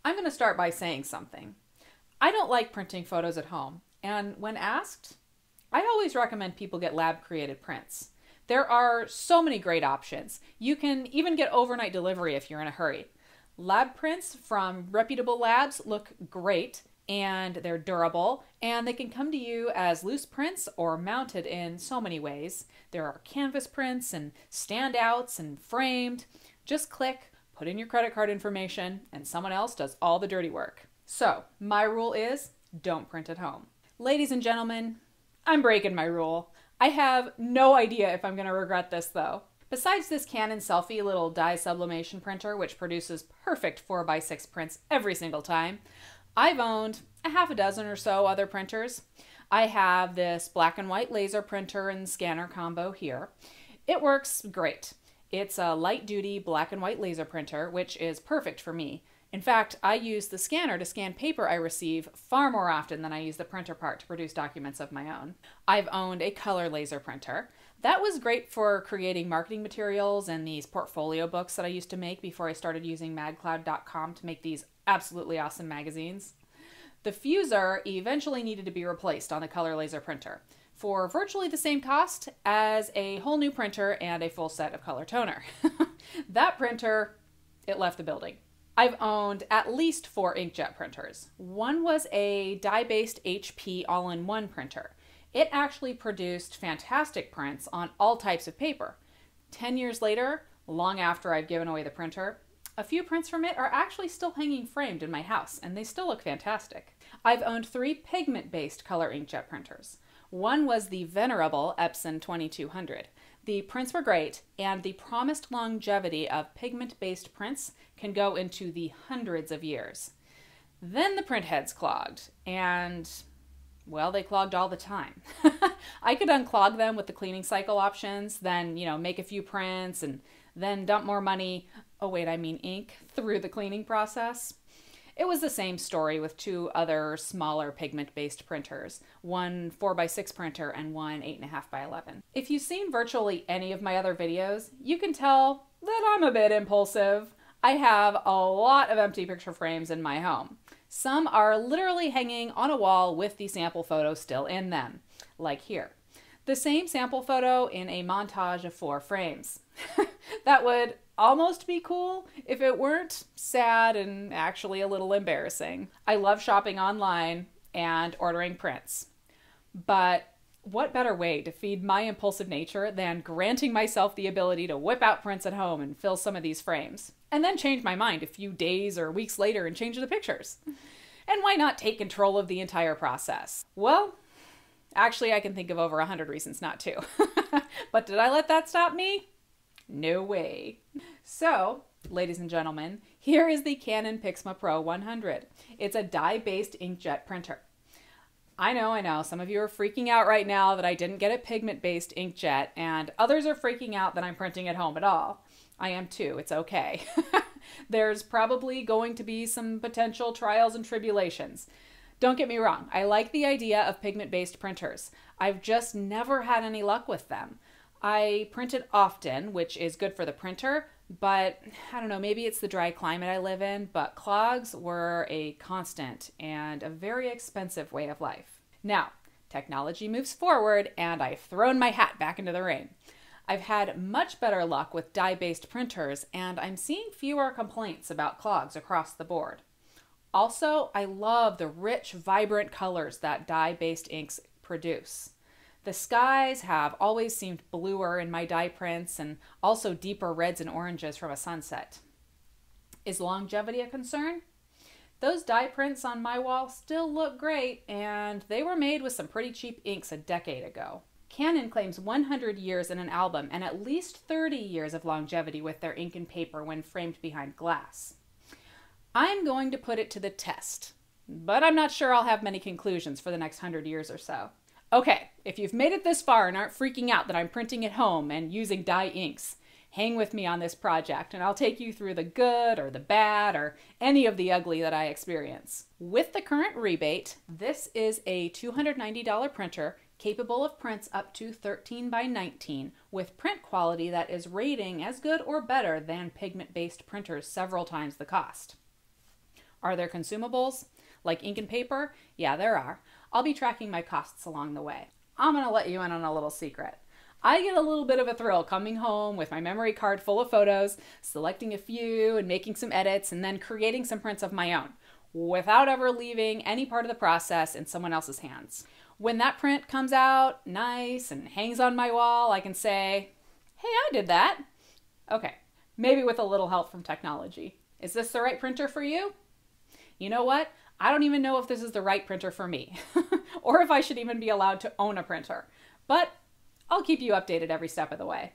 I'm going to start by saying something. I don't like printing photos at home, and when asked, I always recommend people get lab-created prints. There are so many great options. You can even get overnight delivery if you're in a hurry. Lab prints from reputable labs look great, and they're durable, and they can come to you as loose prints or mounted in so many ways. There are canvas prints and standouts and framed. Just click, put in your credit card information, and someone else does all the dirty work. So, my rule is, don't print at home. Ladies and gentlemen, I'm breaking my rule. I have no idea if I'm going to regret this though. Besides this Canon Selfie little dye sublimation printer, which produces perfect 4x6 prints every single time, I've owned a half a dozen or so other printers. I have this black and white laser printer and scanner combo here. It works great. It's a light-duty black and white laser printer, which is perfect for me. In fact, I use the scanner to scan paper I receive far more often than I use the printer part to produce documents of my own. I've owned a color laser printer. That was great for creating marketing materials and these portfolio books that I used to make before I started using madcloud.com to make these absolutely awesome magazines. The fuser eventually needed to be replaced on the color laser printer for virtually the same cost as a whole new printer and a full set of color toner. That printer, it left the building. I've owned at least 4 inkjet printers. One was a dye-based HP all-in-one printer. It actually produced fantastic prints on all types of paper. 10 years later, long after I've given away the printer, a few prints from it are actually still hanging framed in my house, and they still look fantastic. I've owned 3 pigment-based color inkjet printers. One was the venerable Epson 2200. The prints were great, and the promised longevity of pigment-based prints can go into the hundreds of years. Then the print heads clogged, and, well, they clogged all the time. I could unclog them with the cleaning cycle options, then, make a few prints, and then dump more money, ink, through the cleaning process. It was the same story with 2 other smaller pigment-based printers, one 4x6 printer and one 8.5x11. If you've seen virtually any of my other videos, you can tell that I'm a bit impulsive. I have a lot of empty picture frames in my home. Some are literally hanging on a wall with the sample photo still in them, like here. The same sample photo in a montage of 4 frames. That would almost be cool if it weren't sad and actually a little embarrassing. I love shopping online and ordering prints. But what better way to feed my impulsive nature than granting myself the ability to whip out prints at home and fill some of these frames, and then change my mind a few days or weeks later and change the pictures? And why not take control of the entire process? Well, actually I can think of over 100 reasons not to. But did I let that stop me? No way. So, ladies and gentlemen, here is the Canon Pixma Pro 100. It's a dye-based inkjet printer. I know, some of you are freaking out right now that I didn't get a pigment-based inkjet, and others are freaking out that I'm printing at home at all. I am too, it's okay. There's probably going to be some potential trials and tribulations. Don't get me wrong, I like the idea of pigment-based printers. I've just never had any luck with them. I print it often, which is good for the printer, but I don't know, maybe it's the dry climate I live in, but clogs were a constant and a very expensive way of life. Now, technology moves forward, and I've thrown my hat back into the ring. I've had much better luck with dye-based printers, and I'm seeing fewer complaints about clogs across the board. Also, I love the rich, vibrant colors that dye-based inks produce. The skies have always seemed bluer in my dye prints, and also deeper reds and oranges from a sunset. Is longevity a concern? Those dye prints on my wall still look great, and they were made with some pretty cheap inks a decade ago. Canon claims 100 years in an album and at least 30 years of longevity with their ink and paper when framed behind glass. I'm going to put it to the test, but I'm not sure I'll have many conclusions for the next 100 years or so. Okay, if you've made it this far and aren't freaking out that I'm printing at home and using dye inks, hang with me on this project and I'll take you through the good or the bad or any of the ugly that I experience. With the current rebate, this is a $290 printer capable of prints up to 13x19 with print quality that is rating as good or better than pigment-based printers several times the cost. Are there consumables? Like ink and paper? Yeah, there are. I'll be tracking my costs along the way. I'm going to let you in on a little secret. I get a little bit of a thrill coming home with my memory card full of photos, selecting a few and making some edits, and then creating some prints of my own, without ever leaving any part of the process in someone else's hands. When that print comes out nice and hangs on my wall, I can say, hey, I did that. Okay, maybe with a little help from technology. Is this the right printer for you? You know what? I don't even know if this is the right printer for me, or if I should even be allowed to own a printer. But I'll keep you updated every step of the way.